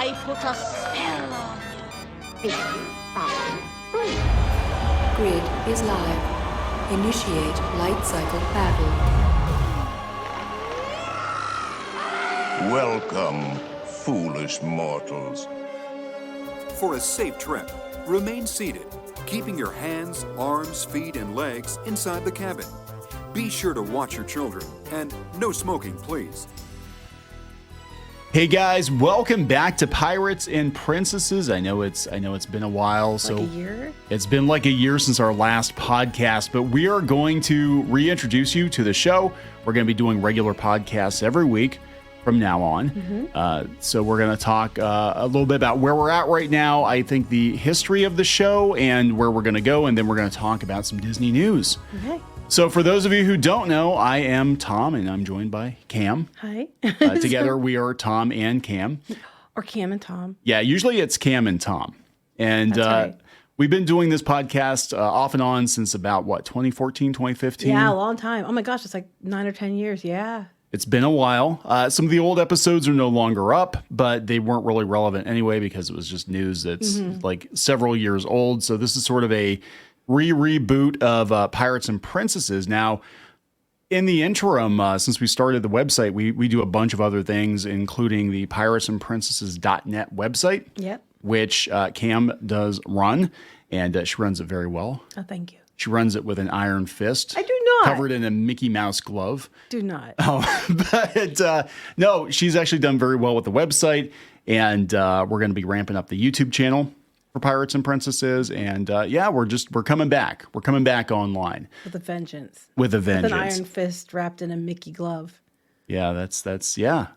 I put a spell on you. 8, 5, 3. Grid is live. Initiate light cycle battle. Welcome, foolish mortals. For a safe trip, remain seated, keeping your hands, arms, feet, and legs inside the cabin. Be sure to watch your children, and no smoking, please. Hey guys, welcome back to Pirates and Princesses. I know it's been a while, so Like a year? It's been like a year since our last podcast, but we are going to reintroduce you to the show. We're going to be doing regular podcasts every week from now on. So we're going to talk a little bit about where we're at right now. I think the history of the show and where we're going to go, and then we're going to talk about some Disney news. Okay. So for those of you who don't know, I am Tom, and I'm joined by Cam. Hi. Together we are Tom and Cam. Or Cam and Tom. Yeah, usually it's Cam and Tom. And That's right. We've been doing this podcast off and on since about, 2014, 2015? Yeah, a long time. Oh my gosh, it's like 9 or 10 years. Yeah. It's been a while. Some of the old episodes are no longer up, but they weren't really relevant anyway because it was just news that's like several years old. So this is sort of a reboot of Pirates and Princesses. Now, in the interim, since we started the website, we do a bunch of other things, including the piratesandprincesses.net website, Yep. which Cam does run, and she runs it very well. Oh, thank you. She runs it with an iron fist. I do not. Covered in a Mickey Mouse glove. Do not. But no, she's actually done very well with the website, and we're going to be ramping up the YouTube channel for Pirates and Princesses, and we're coming back. We're coming back online With a vengeance. with a With vengeance. an iron fist wrapped in a Mickey glove. Yeah, that's That's our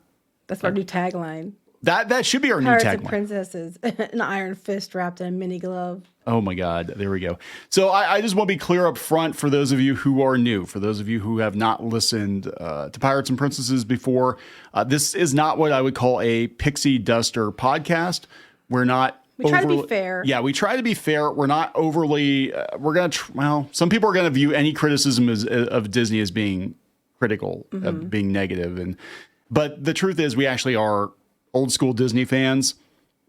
new tagline. that should be our new Pirates and tagline. Princesses. An iron fist wrapped in a mini glove. Oh my God, there we go. So I just want to be clear up front for those of you who are new, for those of you who have not listened to Pirates and Princesses before. This is not what I would call a pixie duster podcast. We're not. We try to be fair. Yeah, we try to be fair. We're not overly. We're gonna. Some people are gonna view any criticism of Disney as being critical, of being negative, but the truth is, we actually are old school Disney fans.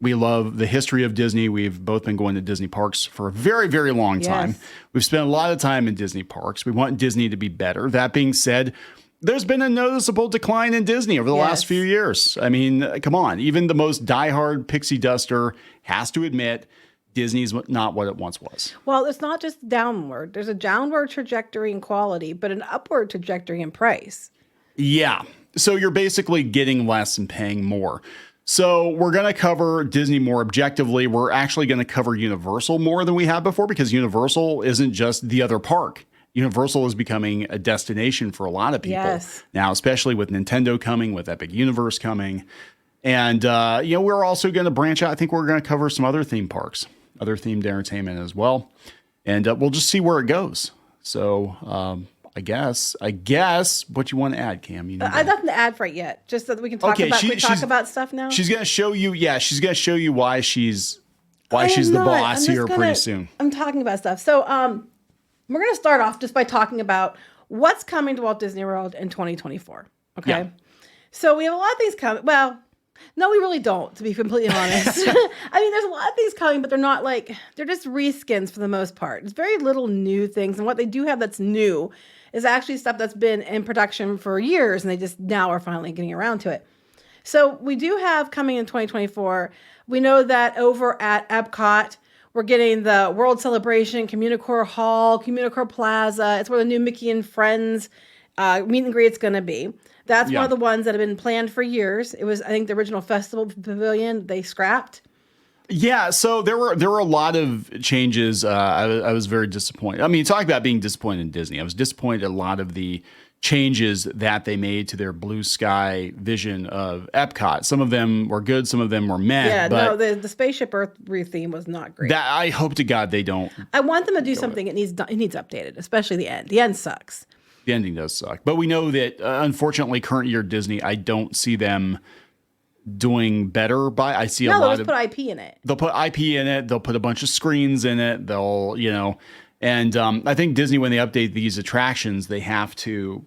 We love the history of Disney. We've both been going to Disney parks for a very, very long time. Yes. We've spent a lot of time in Disney parks. We want Disney to be better. That being said, there's been a noticeable decline in Disney over the last few years. I mean, come on. Even the most diehard pixie duster has to admit Disney's not what it once was. Well, it's not just downward. There's a downward trajectory in quality, but an upward trajectory in price. Yeah. So you're basically getting less and paying more. So we're going to cover Disney more objectively. We're actually going to cover Universal more than we have before because Universal isn't just the other park. Universal is becoming a destination for a lot of people now, especially with Nintendo coming, with Epic Universe coming. And, we're also going to branch out. I think we're going to cover some other theme parks, other themed entertainment as well. And we'll just see where it goes. So, I guess what you want to add, Cam? You I have nothing to add for it yet. Just so that we can talk talk about stuff now. She's going to show you. Yeah, she's going to show you why she's the boss here pretty soon. I'm talking about stuff. So we're going to start off just by talking about what's coming to Walt Disney World in 2024. Okay. Yeah. So we have a lot of things coming. Well, no, we really don't, to be completely honest. I mean, there's a lot of things coming, but they're just reskins for the most part. It's very little new things. And what they do have that's new is actually stuff that's been in production for years, and they just now are finally getting around to it. So we do have coming in 2024, we know that over at Epcot, we're getting the World Celebration, Communicore Hall, Communicore Plaza. It's where the new Mickey and Friends meet and greet's going to be. That's one of the ones that have been planned for years. It was, I think, the original festival pavilion they scrapped. Yeah, so there were a lot of changes. I was very disappointed. I mean, talk about being disappointed in Disney. I was disappointed in a lot of the changes that they made to their blue sky vision of Epcot. Some of them were good, some of them were meh. Yeah, but no, the Spaceship Earth theme was not great. That I hope to God they don't. I want them to do something. It needs updated, especially the end. The end sucks. The ending does suck. But we know that, unfortunately, current year Disney, I don't see them doing better by. I see a lot they'll of. just put IP in it. They'll put IP in it. They'll put a bunch of screens in it. They'll, and I think Disney, when they update these attractions, they have to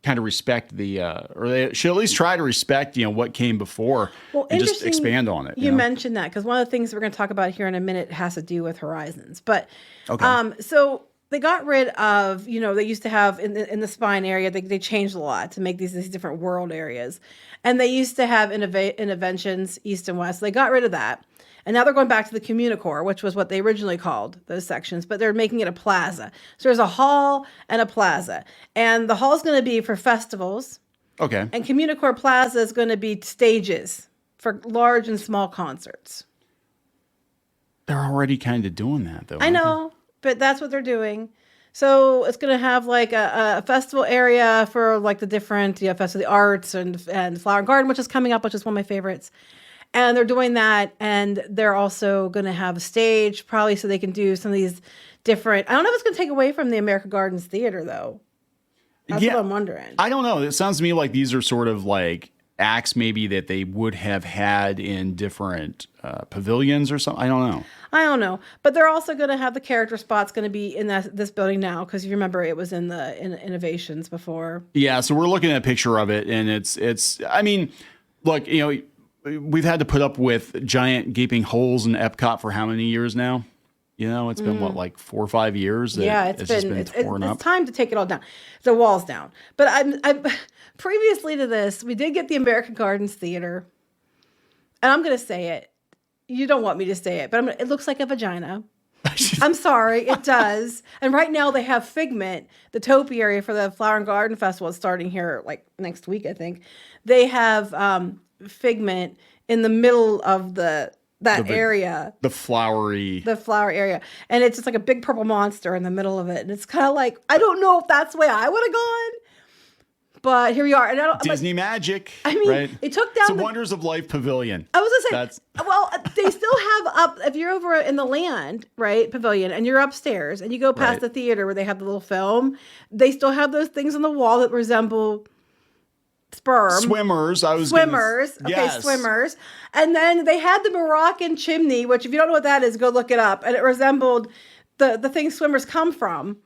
kind of respect or they should at least try to respect, what came before and just expand on it. You mentioned that because one of the things we're going to talk about here in a minute has to do with Horizons. But Okay. so they got rid of, they used to have in the spine area, they changed a lot to make these different world areas. And they used to have interventions east and west. So they got rid of that. And now they're going back to the Communicore, which was what they originally called those sections, but they're making it a plaza. So there's a hall and a plaza. And the hall is going to be for festivals. Okay. And Communicore Plaza is going to be stages for large and small concerts. They're already kind of doing that, though. I know, but that's what they're doing. So it's going to have like a festival area for like the different, Festival of the Arts and Flower and Garden, which is coming up, which is one of my favorites. And they're doing that, and they're also going to have a stage, probably so they can do some of these different... I don't know if it's going to take away from the American Gardens Theater, though. That's what I'm wondering. I don't know. It sounds to me like these are sort of like acts maybe that they would have had in different pavilions or something. I don't know. But they're also going to have the character spots going to be in this building now, because you remember it was in the Innovations before. Yeah, so we're looking at a picture of it, and it's. I mean, look, we've had to put up with giant gaping holes in Epcot for how many years now? It's been like 4 or 5 years. It's been torn up. It's time to take it all down. The walls down. But I'm previously to this, we did get the American Gardens Theater, and I'm going to say it. You don't want me to say it, but it looks like a vagina. I'm sorry, it does. And right now they have Figment, the topiary for the Flower and Garden Festival. It's starting here like next week, I think. They have Figment in the middle of that area. The flower area. And it's just like a big purple monster in the middle of it. And it's kind of like, I don't know if that's the way I would have gone. But here we are. And Disney magic. I mean, right? It took down the Wonders of Life Pavilion. I was going to say, they still have up, if you're over in the Land, right, Pavilion, and you're upstairs, and you go past the theater where they have the little film, they still have those things on the wall that resemble sperm. Swimmers. Swimmers. And then they had the Moroccan chimney, which if you don't know what that is, go look it up. And it resembled the thing swimmers come from.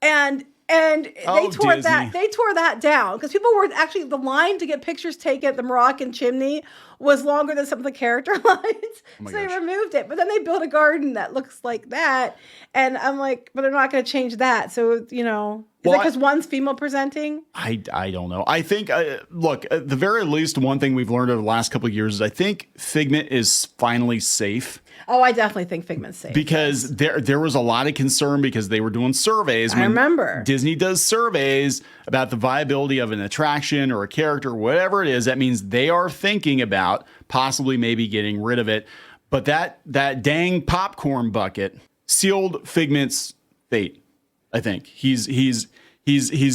And they tore that down because people were actually, the line to get pictures taken at the Moroccan chimney was longer than some of the character lines. So they removed it. But then they built a garden that looks like that. And I'm like, but they're not going to change that. So, is that because one's female presenting? I don't know. I think, look, at the very least, one thing we've learned over the last couple of years is I think Figment is finally safe. Oh, I definitely think Figment's safe. Because there was a lot of concern because they were doing surveys. I remember. Disney does surveys about the viability of an attraction or a character, whatever it is. That means they are thinking about possibly maybe getting rid of it. But that dang popcorn bucket sealed Figment's fate. I think he's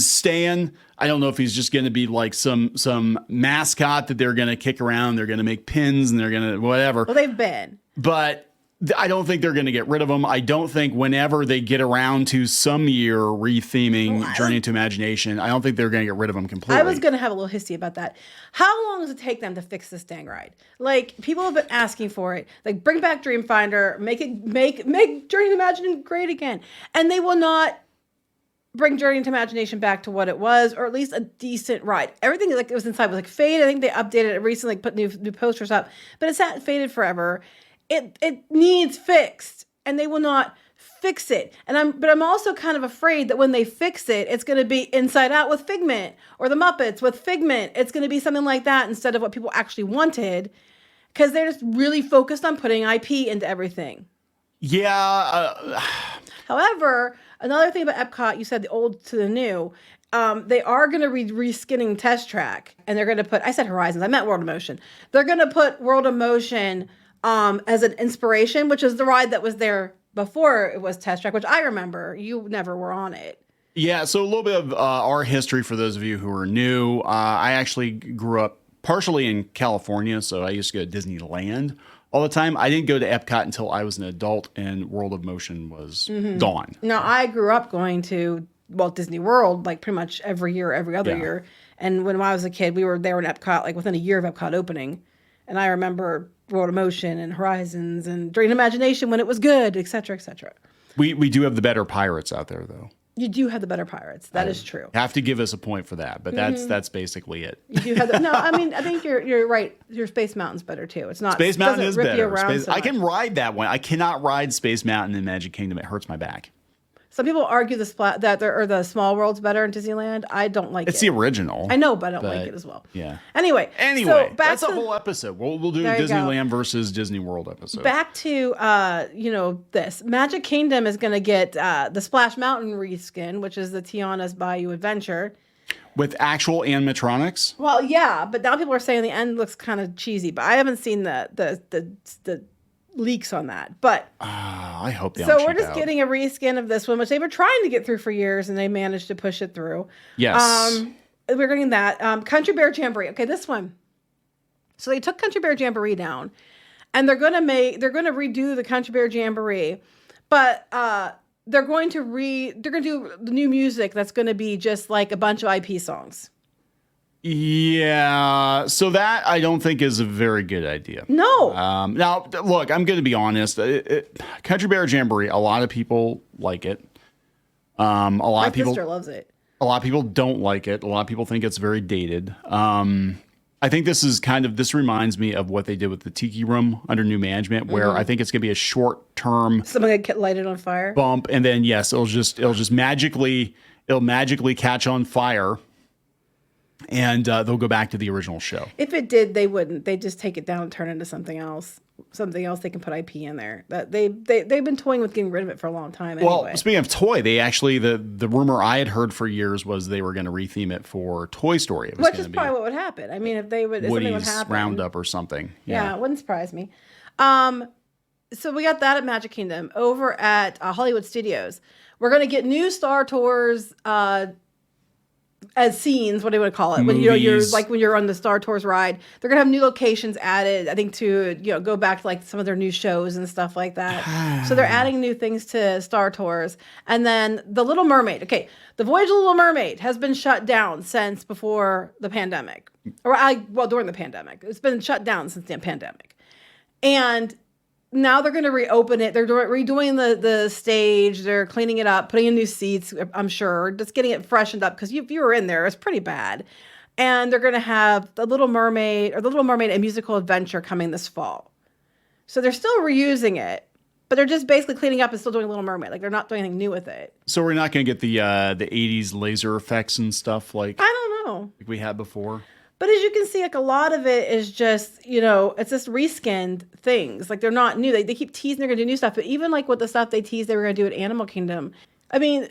staying. I don't know if he's just going to be like some mascot that they're going to kick around. They're going to make pins and they're going to whatever. Well, they've been. But I don't think they're going to get rid of them. I don't think whenever they get around to some year retheming Journey into Imagination, I don't think they're going to get rid of them completely. I was going to have a little hissy about that. How long does it take them to fix this dang ride? Like, people have been asking for it. Like, bring back Dreamfinder, make Journey into Imagination great again. And they will not bring Journey into Imagination back to what it was, or at least a decent ride. Everything like it was inside was like faded. I think they updated it recently, put new posters up, but it's not faded forever. It needs fixed, and they will not fix it. But I'm also kind of afraid that when they fix it, it's going to be Inside Out with Figment, or the Muppets with Figment. It's going to be something like that instead of what people actually wanted, because they're just really focused on putting IP into everything. Yeah. However, another thing about Epcot, you said the old to the new. They are going to be reskinning Test Track, and they're going to put, I said Horizons, I meant World of Motion. They're going to put World of Motion as an inspiration, which is the ride that was there before it was Test Track, which I remember. You never were on it. Yeah, so a little bit of our history for those of you who are new. I actually grew up partially in California, so I used to go to Disneyland all the time. I didn't go to Epcot until I was an adult and World of Motion was gone. Now, I grew up going to Walt Disney World like pretty much every year, every other year. And when I was a kid, we were there in Epcot, like within a year of Epcot opening. And I remember World of Motion and Horizons and Dream Imagination when it was good, et cetera, et cetera. We do have the better pirates out there, though. You do have the better pirates. That is true. Have to give us a point for that, but that's basically it. You do have no, I mean, I think you're right. Your Space Mountain's better too. It's not Space Mountain is rip you better. around so I much. can ride that one. I cannot ride Space Mountain in Magic Kingdom. It hurts my back. Some people argue the Small World's better in Disneyland. I don't like it. It's the original. I know, but I don't like it as well. Yeah. Anyway, so back that's to a whole episode. We'll do a There you go. Disneyland versus Disney World episode. back to this Magic Kingdom is going to get the Splash Mountain reskin, which is the Tiana's Bayou Adventure. With actual animatronics. Well, yeah, but now people are saying the end looks kind of cheesy, but I haven't seen the leaks on that. But I hope they so don't we're cheap just out. getting a reskin of this one, which they were trying to get through for years, and they managed to push it through. Yes. We're getting that. Country Bear Jamboree. Okay, this one. So they took Country Bear Jamboree down, and they're gonna redo the Country Bear Jamboree, but they're going to do the new music that's going to be just like a bunch of IP songs. Yeah, so that I don't think is a very good idea. No. Now, look, I'm going to be honest. Country Bear Jamboree, a lot of people like it. My sister loves it. A lot of people don't like it. A lot of people think it's very dated. I think this reminds me of what they did with the Tiki Room under new management, where I think it's going to be a short term Something that lighted on fire. bump, and then yes, it'll magically catch on fire. And they'll go back to the original show. If it did, they wouldn't. They'd just take it down and turn it into something else. Something else they can put IP in there. They've been toying with getting rid of it for a long time anyway. Well, speaking of toy, they actually the rumor I had heard for years was they were going to retheme it for Toy Story. It was Which is probably what would happen. I mean, if something would Woody's happen. Roundup or something. Yeah, it wouldn't surprise me. So we got that at Magic Kingdom. Over at Hollywood Studios, we're going to get new Star Tours as scenes. What do you want to call it? When you're like when you're on the Star Tours ride, they're going to have new locations added. I think to go back to like some of their new shows and stuff like that. So they're adding new things to Star Tours. And then the Little Mermaid. Okay, the Voyage of the Little Mermaid has been shut down since before the pandemic, during the pandemic. It's been shut down since the pandemic, and now they're going to reopen it. They're redoing the stage. They're cleaning it up, putting in new seats, I'm sure, just getting it freshened up, because if you were in there, it's pretty bad. And they're going to have the Little Mermaid, A Musical Adventure, coming this fall. So they're still reusing it, but they're just basically cleaning up and still doing Little Mermaid. Like, they're not doing anything new with it. So we're not going to get the 80s laser effects and stuff like I don't know. we had before. But as you can see, like, a lot of it is just, it's just reskinned things. Like, they're not new. They keep teasing they're going to do new stuff. But even like with the stuff they teased they were going to do at Animal Kingdom, I mean,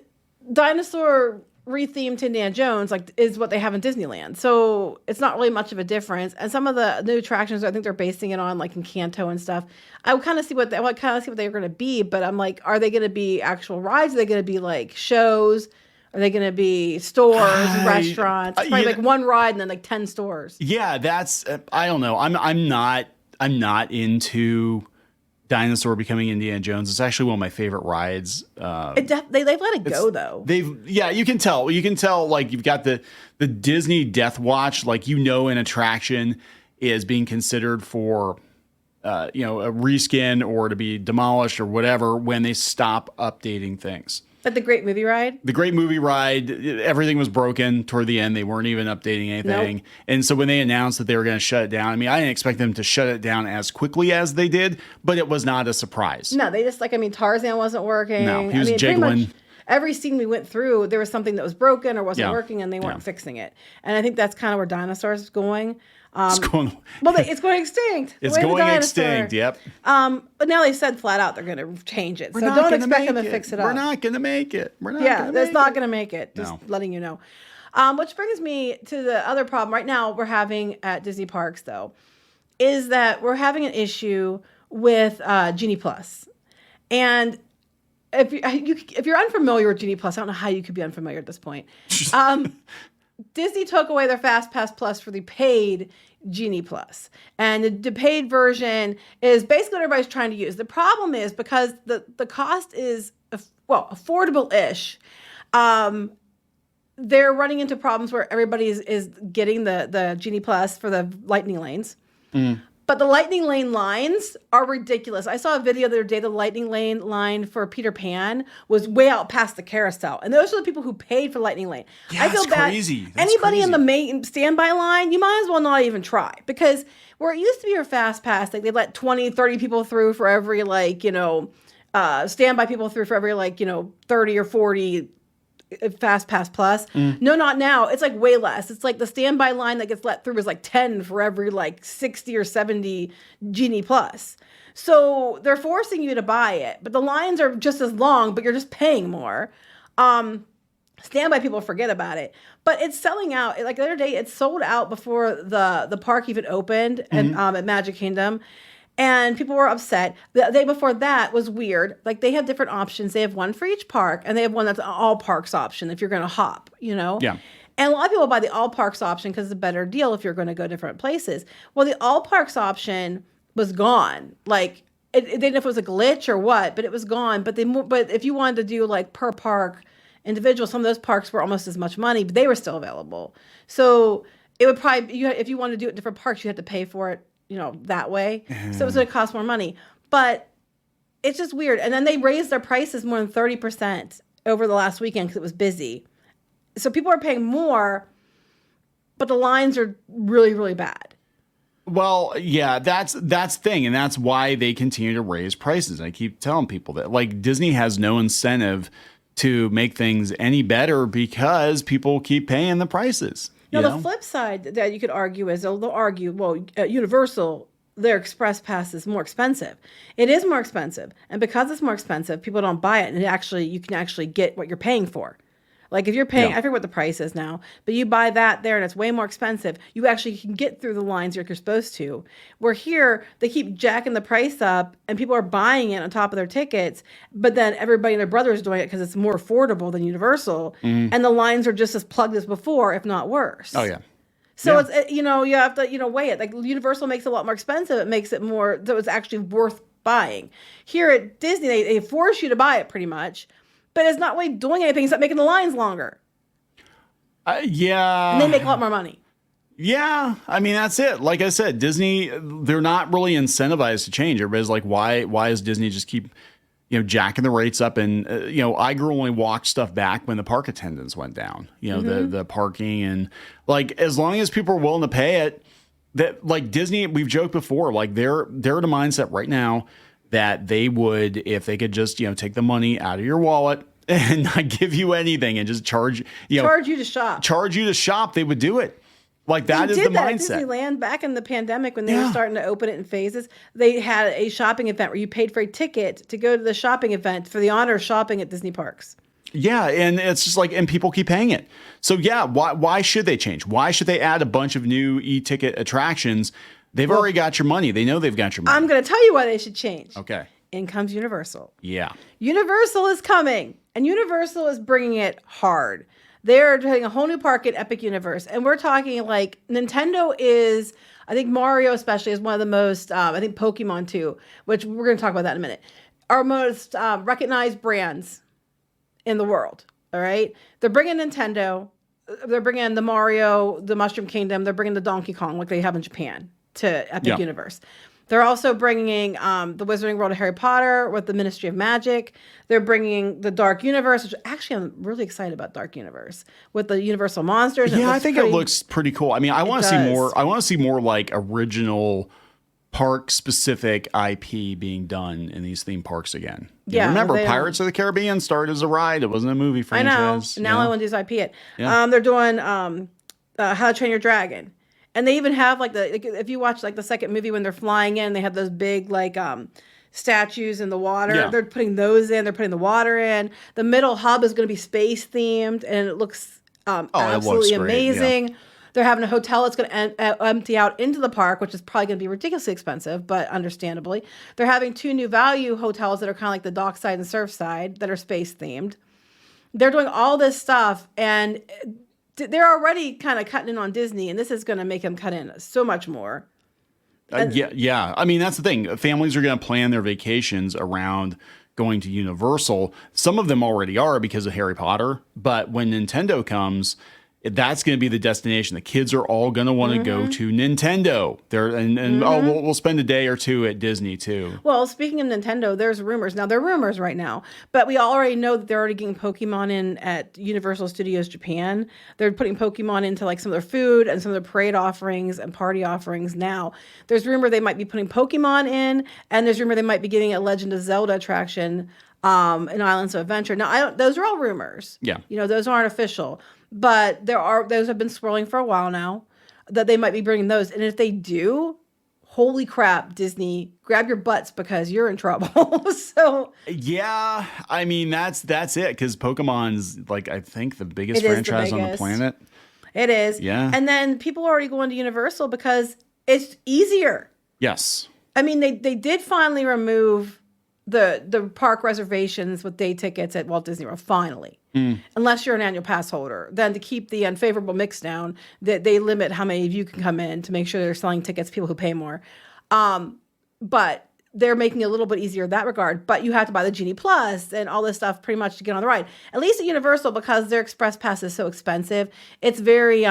dinosaur rethemed to Indiana Jones is what they have in Disneyland. So it's not really much of a difference. And some of the new attractions, I think they're basing it on like Encanto and stuff. I would kind of see what they were going to be. But I'm like, are they going to be actual rides? Are they going to be like shows? Are they going to be stores, restaurants? It's probably like one ride and then like 10 stores. Yeah, that's I don't know. I'm not into dinosaur becoming Indiana Jones. It's actually one of my favorite rides. They've let it go though. You can tell. You can tell, like, you've got the Disney Death Watch, like, an attraction is being considered for a reskin or to be demolished or whatever when they stop updating things. Like the Great Movie Ride? The Great Movie Ride, everything was broken toward the end. They weren't even updating anything. Nope. And so when they announced that they were going to shut it down, I mean, I didn't expect them to shut it down as quickly as they did, but it was not a surprise. No, they just Tarzan wasn't working. No, he was pretty jiggling. much every scene we went through, there was something that was broken or wasn't working, and they weren't fixing it. And I think that's kind of where Dinosaurs is going. It's going extinct. It's going extinct, yep. But now they said flat out they're going to change it. So don't expect them to fix it up. We're not going to make it. It's not going to make it. Just letting you know. Which brings me to the other problem right now we're having at Disney parks, though, is that we're having an issue with Genie Plus. And if you're unfamiliar with Genie Plus, I don't know how you could be unfamiliar at this point. Disney took away their FastPass Plus for the paid Genie Plus. And the paid version is basically what everybody's trying to use. The problem is because the cost is, affordable-ish, they're running into problems where everybody is getting the Genie Plus for the lightning lanes. But But the Lightning Lane lines are ridiculous. I saw a video the other day. The Lightning Lane line for Peter Pan was way out past the carousel, and those are the people who paid for Lightning Lane. Yeah, I feel that's bad. crazy. That's Anybody crazy. in the main standby line, you might as well not even try, because where it used to be your fast pass, like they let 20, 30 people through for every standby people through for every 30 or 40 fast pass plus. No, not now. It's like way less. It's like the standby line that gets let through is like 10 for every 60 or 70 Genie plus. So they're forcing you to buy it, but the lines are just as long, but you're just paying more. Standby people forget about it, but it's selling out. Like the other day, it sold out before the park even opened at Magic Kingdom. And people were upset. The day before that was weird. Like they have different options. They have one for each park, and they have one that's an all parks option if you're going to hop, Yeah. And a lot of people buy the all parks option because it's a better deal if you're going to go different places. Well, the all parks option was gone. Like they didn't know if it was a glitch or what, but it was gone. But if you wanted to do like per park individual, some of those parks were almost as much money, but they were still available. So it would probably, if you wanted to do it in different parks, you had to pay for it, that way. So it was going to cost more money. But it's just weird. And then they raised their prices more than 30% over the last weekend because it was busy. So people are paying more, but the lines are really, really bad. Well, yeah, that's the thing, and that's why they continue to raise prices. I keep telling people that like Disney has no incentive to make things any better because people keep paying the prices. Now, the flip side that you could argue is they'll argue, well, at Universal, their Express Pass is more expensive. It is more expensive. And because it's more expensive, people don't buy it. And you can actually get what you're paying for. Like if you're paying, I forget what the price is now, but you buy that there and it's way more expensive. You actually can get through the lines like you're supposed to. Where here, they keep jacking the price up and people are buying it on top of their tickets, but then everybody and their brother is doing it because it's more affordable than Universal. And the lines are just as plugged as before, if not worse. Oh, yeah. So it's, you have to, weigh it. Like Universal makes it a lot more expensive. It makes it more, so it's actually worth buying. Here at Disney, they force you to buy it pretty much. But it's not really doing anything except making the lines longer. Yeah. And they make a lot more money. Yeah. I mean, that's it. Like I said, Disney, they're not really incentivized to change. Everybody's like, why does Disney just keep, jacking the rates up? And, Iger only walked stuff back when the park attendance went down, the parking. And like, as long as people are willing to pay it, that like Disney, we've joked before, like they're in a mindset right now that they would, if they could just, take the money out of your wallet and not give you anything and just charge you to shop, they would do it. Like that is the mindset. At Disneyland back in the pandemic when they were starting to open it in phases, they had a shopping event where you paid for a ticket to go to the shopping event for the honor of shopping at Disney parks. Yeah, and it's just like, and people keep paying it. So yeah, why should they change? Why should they add a bunch of new e-ticket attractions? They've already got your money. They know they've got your money. I'm going to tell you why they should change. Okay. In comes Universal. Yeah. Universal is coming, and Universal is bringing it hard. They're doing a whole new park at Epic Universe, and we're talking like Nintendo is, I think Mario especially is one of the most, I think Pokemon too, which we're going to talk about that in a minute, are most recognized brands in the world. All right. They're bringing Nintendo. They're bringing the Mario, the Mushroom Kingdom. They're bringing the Donkey Kong like they have in Japan to Epic Universe. They're also bringing the Wizarding World of Harry Potter with the Ministry of Magic. They're bringing the Dark Universe, which actually I'm really excited about Dark Universe with the Universal Monsters. Yeah, I think it looks pretty cool. I mean, I want to see more. I want to see more like original park-specific IP being done in these theme parks again. Yeah, remember Pirates of the Caribbean started as a ride. It wasn't a movie franchise. I know. Now I want to do IP it. Yeah. They're doing How to Train Your Dragon. And they even have if you watch like the second movie when they're flying in, they have those big statues in the water. Yeah. They're putting those in. They're putting the water in. The middle hub is going to be space themed, and it looks absolutely amazing. Yeah. They're having a hotel that's going to empty out into the park, which is probably going to be ridiculously expensive, but understandably. They're having 2 new value hotels that are kind of like the dockside and surfside that are space themed. They're doing all this stuff, and they're already kind of cutting in on Disney, and this is going to make them cut in so much more. Yeah. I mean, that's the thing. Families are going to plan their vacations around going to Universal. Some of them already are because of Harry Potter. But when Nintendo comes, that's going to be the destination. The kids are all going to want to go to Nintendo. We'll spend a day or two at Disney too. Well, speaking of Nintendo, there's rumors. Now, there are rumors right now, but we already know that they're already getting Pokemon in at Universal Studios Japan. They're putting Pokemon into like some of their food and some of their parade offerings and party offerings now. There's rumor they might be putting Pokemon in, and there's rumor they might be getting a Legend of Zelda attraction in Islands of Adventure. Now, those are all rumors. Yeah. Those aren't official. But those have been swirling for a while now, that they might be bringing those. And if they do, holy crap, Disney, grab your butts because you're in trouble. So yeah, I mean that's it, because Pokemon's like I think the biggest franchise on the planet. It is. Yeah. And then people are already going to Universal because it's easier. Yes. I mean, they did finally remove the park reservations with day tickets at Walt Disney World, finally. Unless you're an annual pass holder. Then to keep the unfavorable mix down, that they limit how many of you can come in to make sure they're selling tickets to people who pay more. But they're making it a little bit easier in that regard. But you have to buy the Genie Plus and all this stuff pretty much to get on the ride. At least at Universal, because their Express Pass is so expensive, it's very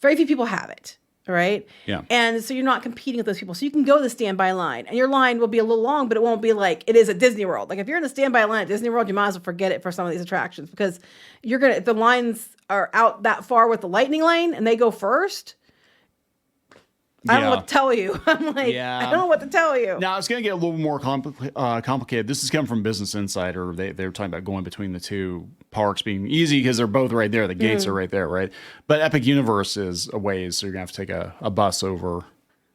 few people have it. Right? Yeah. And so you're not competing with those people. So you can go to the standby line, and your line will be a little long, but it won't be like it is at Disney World. Like if you're in the standby line at Disney World, you might as well forget it for some of these attractions, because if the lines are out that far with the lightning lane and they go first, I don't know what to tell you. I'm like, I don't know what to tell you. Now, it's going to get a little more complicated. This is coming from Business Insider. They're talking about going between the two parks being easy because they're both right there. The gates are right there, right? But Epic Universe is a ways, so you're going to have to take a bus over.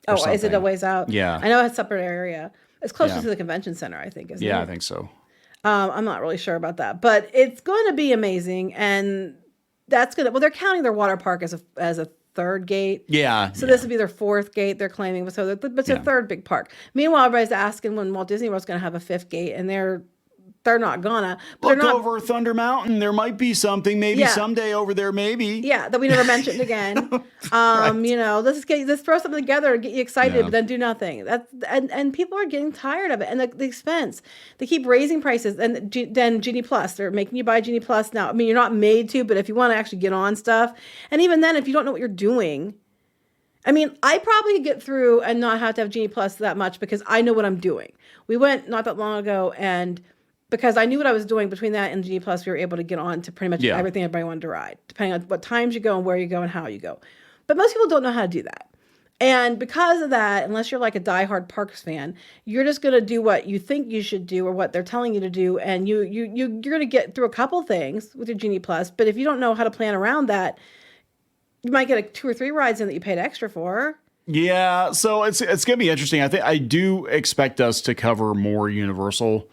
Oh, is it a ways out? Yeah. I know it's a separate area. It's closer to the convention center, I think, isn't it? Yeah, I think so. I'm not really sure about that. But it's going to be amazing. And that's going to... Well, they're counting their water park as a third gate. Yeah. So this would be their fourth gate they're claiming. But it's their third big park. Meanwhile, everybody's asking when Walt Disney World's going to have a fifth gate, and they're not gonna. Look over Thunder Mountain. There might be something maybe someday over there, maybe. Yeah, that we never mentioned again. Right. Let's throw something together and get you excited, but then do nothing. And people are getting tired of it. And the expense. They keep raising prices. And then Genie Plus. They're making you buy Genie Plus now. I mean, you're not made to, but if you want to actually get on stuff. And even then, if you don't know what you're doing. I mean, I probably could get through and not have to have Genie Plus that much because I know what I'm doing. We went not that long ago, and because I knew what I was doing between that and Genie Plus, we were able to get on to pretty much everything everybody wanted to ride, depending on what times you go and where you go and how you go. But most people don't know how to do that. And because of that, unless you're like a diehard parks fan, you're just going to do what you think you should do or what they're telling you to do. And you're going to get through a couple things with your Genie Plus. But if you don't know how to plan around that, you might get 2 or 3 rides in that you paid extra for. Yeah. So it's going to be interesting. I do expect us to cover more Universal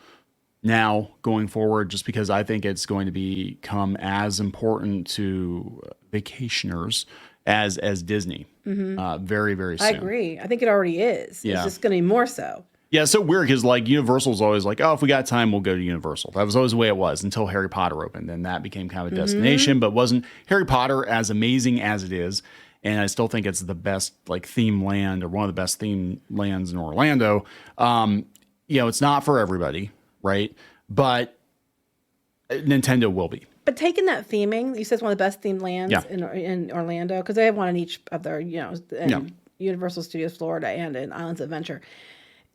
now going forward, just because I think it's going to become as important to vacationers as Disney. Very, very soon. I agree. I think it already is. Yeah. It's just going to be more so. Yeah, it's so weird because like Universal's always like, oh, if we got time, we'll go to Universal. That was always the way it was until Harry Potter opened. Then that became kind of a destination, but wasn't Harry Potter as amazing as it is. And I still think it's the best like theme land, or one of the best theme lands in Orlando. It's not for everybody, right? But Nintendo will be. But taking that theming, you said it's one of the best themed lands in Orlando, because they have one in each of their, Universal Studios Florida and in Islands of Adventure.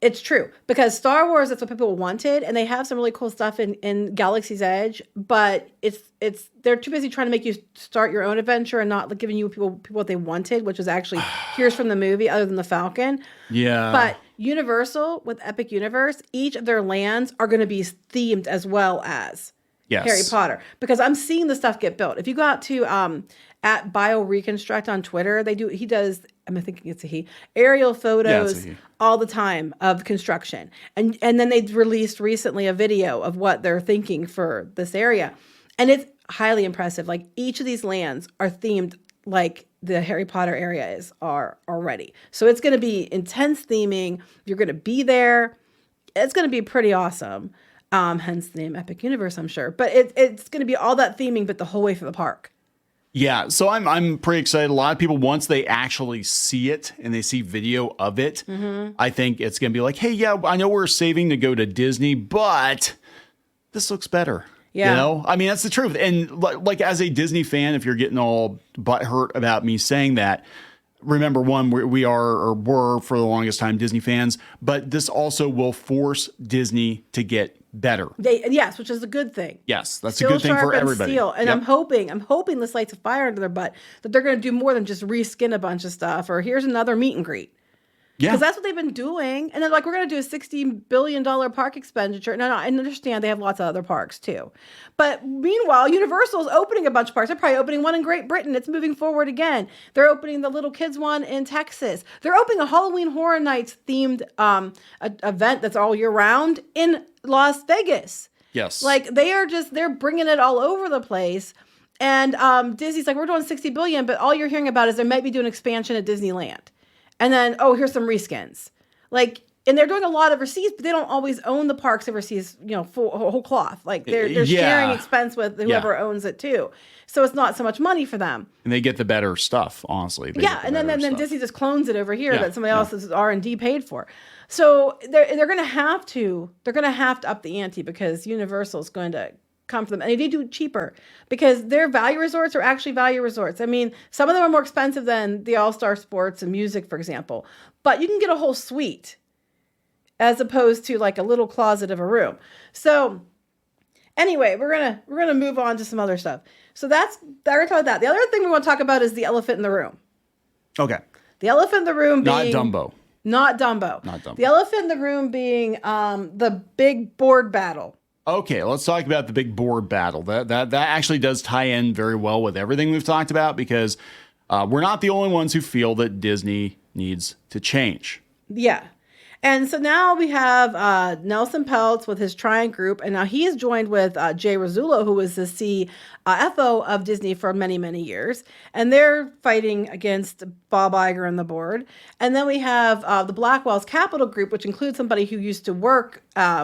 It's true, because Star Wars, that's what people wanted, and they have some really cool stuff in Galaxy's Edge, but they're too busy trying to make you start your own adventure and not giving you people what they wanted, which was actually here's from the movie, other than the Falcon. Yeah. But Universal with Epic Universe, each of their lands are going to be themed as well as Harry Potter, because I'm seeing the stuff get built. If you go out to at BioReconstruct on Twitter, he does, I'm thinking it's a he, aerial photos all the time of construction. And then they released recently a video of what they're thinking for this area. And it's highly impressive. Like each of these lands are themed like the Harry Potter area are already. So it's going to be intense theming. You're going to be there. It's going to be pretty awesome. Hence the name Epic Universe, I'm sure. But it's going to be all that theming, but the whole way for the park. Yeah, so I'm pretty excited. A lot of people, once they actually see it and they see video of it, I think it's going to be like, hey, yeah, I know we're saving to go to Disney, but this looks better. Yeah. You know, I mean, that's the truth. And like as a Disney fan, if you're getting all butthurt about me saying that, remember, one, we are or were for the longest time Disney fans, but this also will force Disney to get better. Yes, which is a good thing. Yes, that's Steel a good thing for sharpens everybody. steel. And Yep. I'm hoping this lights a fire under their butt, that they're going to do more than just reskin a bunch of stuff, or here's another meet and greet. Yeah. Because that's what they've been doing. And then like, we're going to do a $60 billion park expenditure. No, I understand they have lots of other parks too. But meanwhile, Universal's opening a bunch of parks. They're probably opening one in Great Britain. It's moving forward again. They're opening the little kids one in Texas. They're opening a Halloween Horror Nights themed event that's all year round in Las Vegas. Yes. Like they're bringing it all over the place. And Disney's like, we're doing $60 billion, but all you're hearing about is they might be doing expansion at Disneyland. And then, here's some reskins. Like, and they're doing a lot overseas, but they don't always own the parks overseas, whole cloth. Like they're sharing expense with whoever owns it too. So it's not so much money for them. And they get the better stuff, honestly. And then Disney just clones it over here that somebody else's R&D paid for. So they're going to have to up the ante because Universal is going to come for them. And they do it cheaper because their value resorts are actually value resorts. I mean, some of them are more expensive than the All-Star Sports and Music, for example. But you can get a whole suite as opposed to like a little closet of a room. So anyway, we're gonna move on to some other stuff. So I already talked about that. The other thing we want to talk about is the elephant in the room. Okay. The elephant in the room being Not Dumbo. Not Dumbo. The elephant in the room being the big board battle. Okay, let's talk about the big board battle. That actually does tie in very well with everything we've talked about because we're not the only ones who feel that Disney needs to change. Yeah. And so now we have Nelson Peltz with his Triumph Group, and now he is joined with Jay Rizzullo, who was the CFO of Disney for many, many years, and they're fighting against Bob Iger and the board. And then we have the Blackwell's Capital Group, which includes somebody who used to work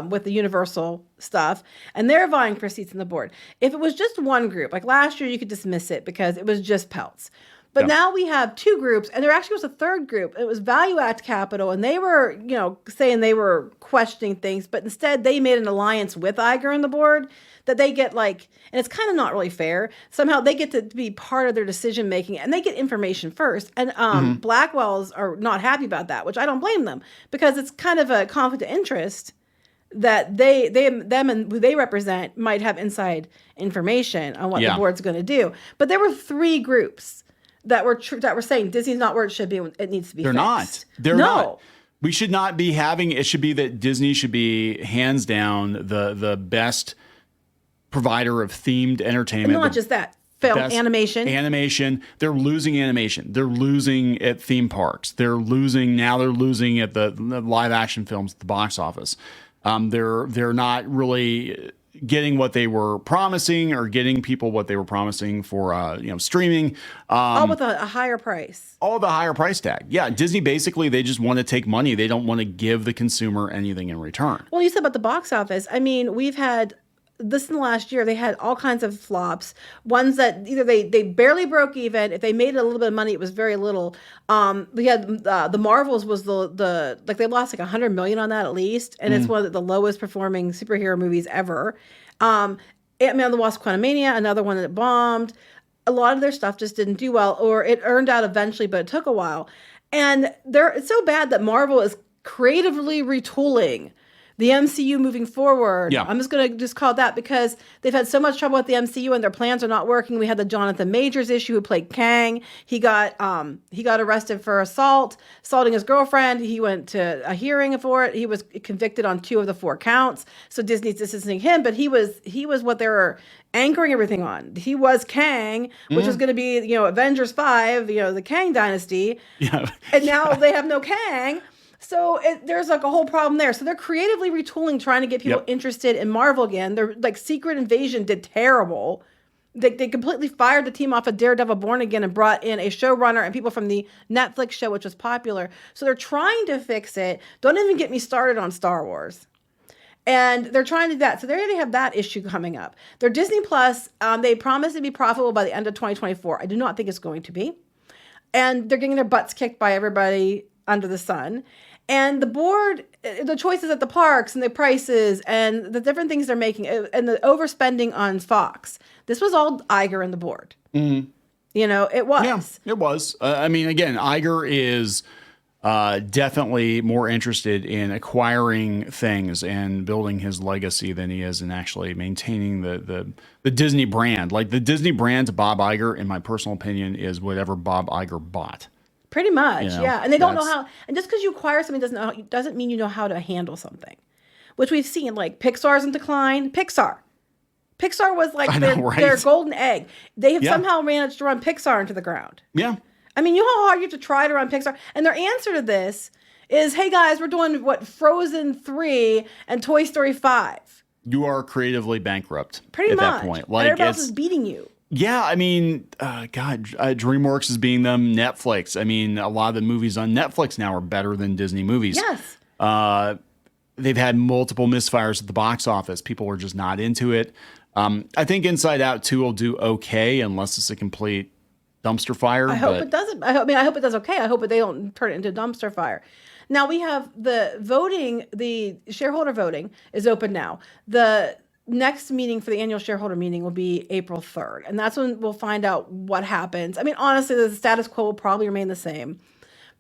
with the Universal stuff, and they're vying for seats on the board. If it was just one group, like last year, you could dismiss it because it was just Peltz. But now we have two groups, and there actually was a third group. It was Value Act Capital, and they were, saying they were questioning things, but instead they made an alliance with Iger and the board that they get and it's kind of not really fair. Somehow they get to be part of their decision making, and they get information first. And Blackwells are not happy about that, which I don't blame them because it's kind of a conflict of interest that them and who they represent might have inside information on what the board's going to do. But there were three groups that were saying Disney's not where it should be. It needs to be fixed. They're not. We should not be having, it should be that Disney should be hands down the best provider of themed entertainment. And not just that. Film, animation. They're losing animation. They're losing at theme parks. They're losing at the live action films at the box office. They're not really getting what they were promising or getting people what they were promising for streaming. All with a higher price. All the higher price tag. Yeah, Disney basically, they just want to take money. They don't want to give the consumer anything in return. Well, you said about the box office. I mean, we've had this in the last year. They had all kinds of flops. Ones that either they barely broke even. If they made a little bit of money, it was very little. We had the Marvels was the they lost like $100 million on that at least, and it's one of the lowest performing superhero movies ever. Ant-Man and the Wasp: Quantumania, another one that bombed. A lot of their stuff just didn't do well, or it earned out eventually, but it took a while. And it's so bad that Marvel is creatively retooling the MCU moving forward. Yeah. I'm just going to call it that because they've had so much trouble with the MCU and their plans are not working. We had the Jonathan Majors issue who played Kang. He got arrested for assaulting his girlfriend. He went to a hearing for it. He was convicted on 2 of the 4 counts. So Disney's distancing him, but he was what they were anchoring everything on. He was Kang, which was going to be, Avengers 5, the Kang dynasty. Yeah. And now they have no Kang. So there's like a whole problem there. So they're creatively retooling, trying to get people interested in Marvel again. They're like Secret Invasion did terrible. They completely fired the team off of Daredevil Born Again and brought in a showrunner and people from the Netflix show, which was popular. So they're trying to fix it. Don't even get me started on Star Wars. And they're trying to do that. So they already have that issue coming up. Their Disney Plus, they promised to be profitable by the end of 2024. I do not think it's going to be. And they're getting their butts kicked by everybody under the sun. And the board, the choices at the parks and the prices and the different things they're making and the overspending on Fox. This was all Iger and the board. Mm-hmm. You know, it was. Yeah, it was. I mean, again, Iger is definitely more interested in acquiring things and building his legacy than he is in actually maintaining the Disney brand. Like the Disney brand to Bob Iger, in my personal opinion, is whatever Bob Iger bought. Pretty much, You know, yeah. And they don't know how. And just because you acquire something doesn't mean you know how to handle something, which we've seen. Like Pixar's in decline. Pixar was like their golden egg. They have somehow managed to run Pixar into the ground. Yeah. I mean, you know how hard you have to try to run Pixar? And their answer to this is, hey, guys, we're doing, Frozen 3 and Toy Story 5. You are creatively bankrupt Pretty much. That point. Like, and everybody else is beating you. Yeah, I mean, DreamWorks is beating them. Netflix. I mean, a lot of the movies on Netflix now are better than Disney movies. Yes. They've had multiple misfires at the box office. People are just not into it. I think Inside Out 2 will do okay unless it's a complete dumpster fire. I hope it doesn't. I hope it does okay. I hope they don't turn it into a dumpster fire. Now we have the voting, the shareholder voting is open now. The next meeting for the annual shareholder meeting will be April 3rd. And that's when we'll find out what happens. I mean, honestly, the status quo will probably remain the same.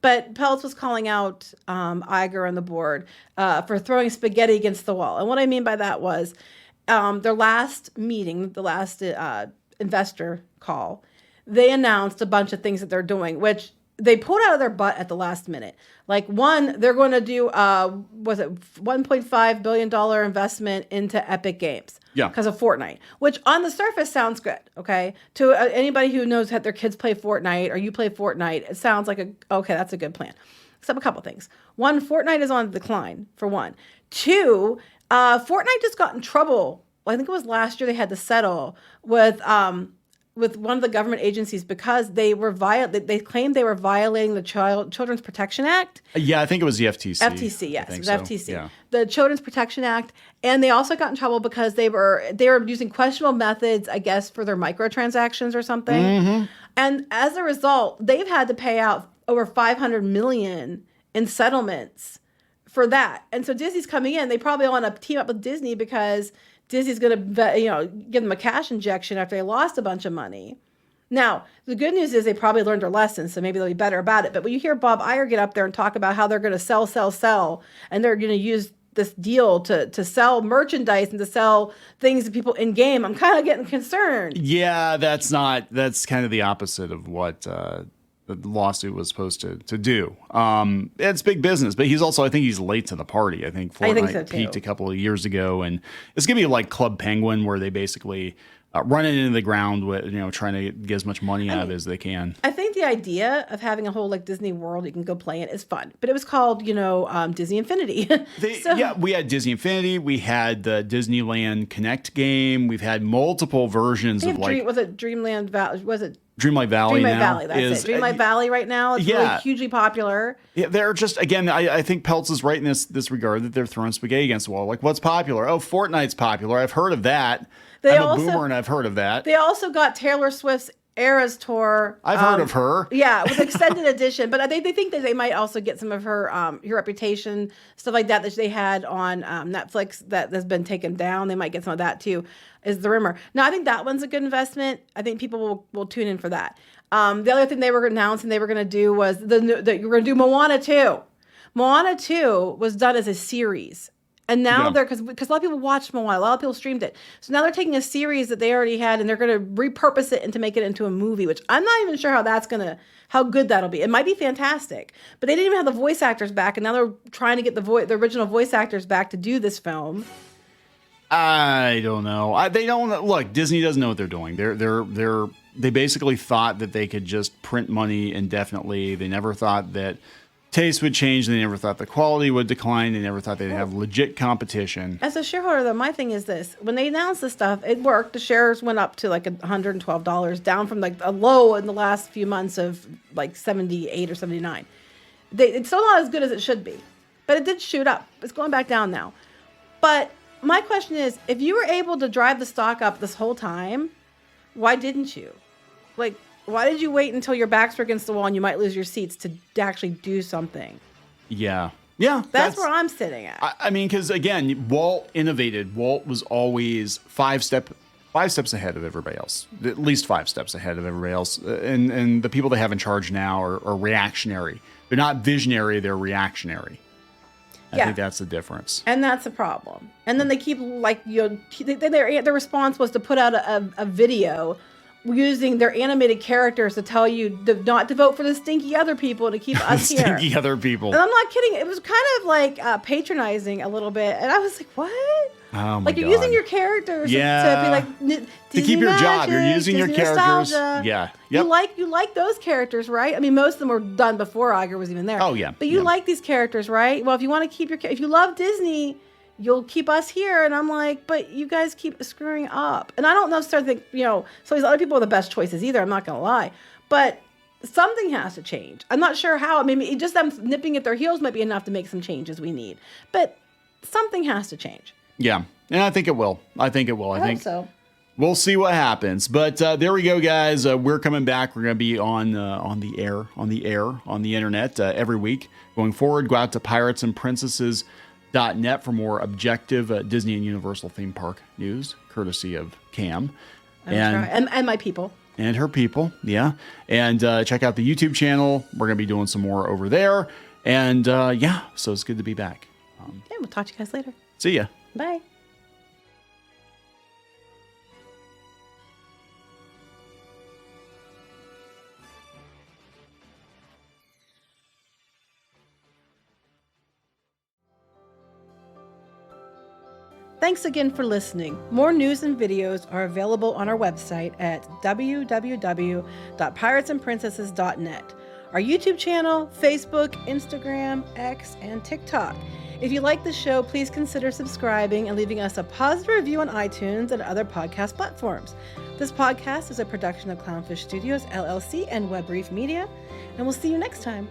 But Peltz was calling out Iger and the board for throwing spaghetti against the wall. And what I mean by that was their last meeting, the last investor call, they announced a bunch of things that they're doing, which they pulled out of their butt at the last minute. Like one, they're going to do, $1.5 billion investment into Epic Games. Yeah. Because of Fortnite, which on the surface sounds good, okay? To anybody who knows that their kids play Fortnite or you play Fortnite, it sounds like, okay, that's a good plan. Except a couple things. One, Fortnite is on decline, for one. Two, Fortnite just got in trouble. Well, I think it was last year they had to settle with one of the government agencies because they claimed they were violating the Children's Protection Act. Yeah, I think it was the FTC. FTC, yes, it was so. FTC. Yeah. The Children's Protection Act, and they also got in trouble because they were using questionable methods, I guess, for their microtransactions or something. Mm-hmm. And as a result, they've had to pay out over $500 million in settlements for that. And so Disney's coming in. They probably want to team up with Disney because Disney's going to, give them a cash injection after they lost a bunch of money. Now, the good news is they probably learned their lesson, so maybe they'll be better about it. But when you hear Bob Iger get up there and talk about how they're going to sell, and they're going to use this deal to sell merchandise and to sell things to people in game, I'm kind of getting concerned. Yeah, that's kind of the opposite of what the lawsuit was supposed to do. It's big business, but I think he's late to the party. I think Fortnite peaked a couple of years ago, and it's going to be like Club Penguin, where they basically run it into the ground with, trying to get as much money out of it as they can. I think the idea of having a whole like Disney World you can go play in is fun, but it was called, Disney Infinity. Yeah, we had Disney Infinity. We had the Disneyland Connect game. We've had multiple versions of was it Dreamland Valley? Was it Dreamlight Valley Dreamlight now Valley, that's it. Dreamlight Valley right now. It's really hugely popular. Yeah, they're just, again, I think Peltz is right in this regard that they're throwing spaghetti against the wall. Like, what's popular? Oh, Fortnite's popular. I've heard of that. I'm a boomer and I've heard of that. They also got Taylor Swift's Eras Tour. I've heard of her. Yeah, with extended edition. But they think that they might also get some of her reputation, stuff like that they had on Netflix that has been taken down. They might get some of that too, is the rumor. Now, I think that one's a good investment. I think people will tune in for that. The other thing they were announcing they were going to do was that you were going to do Moana 2. Moana 2 was done as a series. And now because a lot of people watched Moana, a lot of people streamed it. So now they're taking a series that they already had and they're going to repurpose it and to make it into a movie, which I'm not even sure how good that'll be. It might be fantastic, but they didn't even have the voice actors back, and now they're trying to get the original voice actors back to do this film. I don't know. They don't look. Disney doesn't know what they're doing. They basically thought that they could just print money indefinitely. They never thought that taste would change. They never thought the quality would decline. They never thought they'd have legit competition. As a shareholder, though, my thing is this. When they announced this stuff, it worked. The shares went up to like $112, down from like a low in the last few months of like 78 or 79. It's still not as good as it should be, but it did shoot up. It's going back down now. But my question is, if you were able to drive the stock up this whole time, why didn't you? Like, why did you wait until your backs were against the wall and you might lose your seats to actually do something? Yeah. Yeah. That's where I'm sitting at. I mean, because again, Walt innovated. Walt was always five steps ahead of everybody else, at least 5 steps ahead of everybody else. And the people they have in charge now are reactionary. They're not visionary, they're reactionary. I think that's the difference. And that's a problem. And then they keep their response was to put out a video using their animated characters to tell you not to vote for the stinky other people to keep us here. Stinky other people. And I'm not kidding. It was kind of like patronizing a little bit. And I was like, what? Oh my like you're God. using your characters to be like to Disney keep your magic, job. You're using Disney your characters. nostalgia. Yeah. Yep. You like those characters, right? I mean, most of them were done before Iger was even there. Oh yeah. But you like these characters, right? Well, if you want to keep if you love Disney, you'll keep us here. And I'm like, but you guys keep screwing up. And I don't necessarily think, some of these other people are the best choices either. I'm not going to lie. But something has to change. I'm not sure how. I mean, just them nipping at their heels might be enough to make some changes we need. But something has to change. Yeah. And I think it will. I think hope so. We'll see what happens. But there we go, guys. We're coming back. We're going to be on the air, on the internet every week. Going forward, go out to piratesandprincesses.net for more objective Disney and Universal theme park news, courtesy of Cam. And my people. And her people, yeah. And check out the YouTube channel. We're going to be doing some more over there. And so it's good to be back. We'll talk to you guys later. See ya. Bye. Thanks again for listening. More news and videos are available on our website at www.piratesandprincesses.net. Our YouTube channel, Facebook, Instagram, X, and TikTok. If you like the show, please consider subscribing and leaving us a positive review on iTunes and other podcast platforms. This podcast is a production of Clownfish Studios LLC and WebReef Media, and we'll see you next time.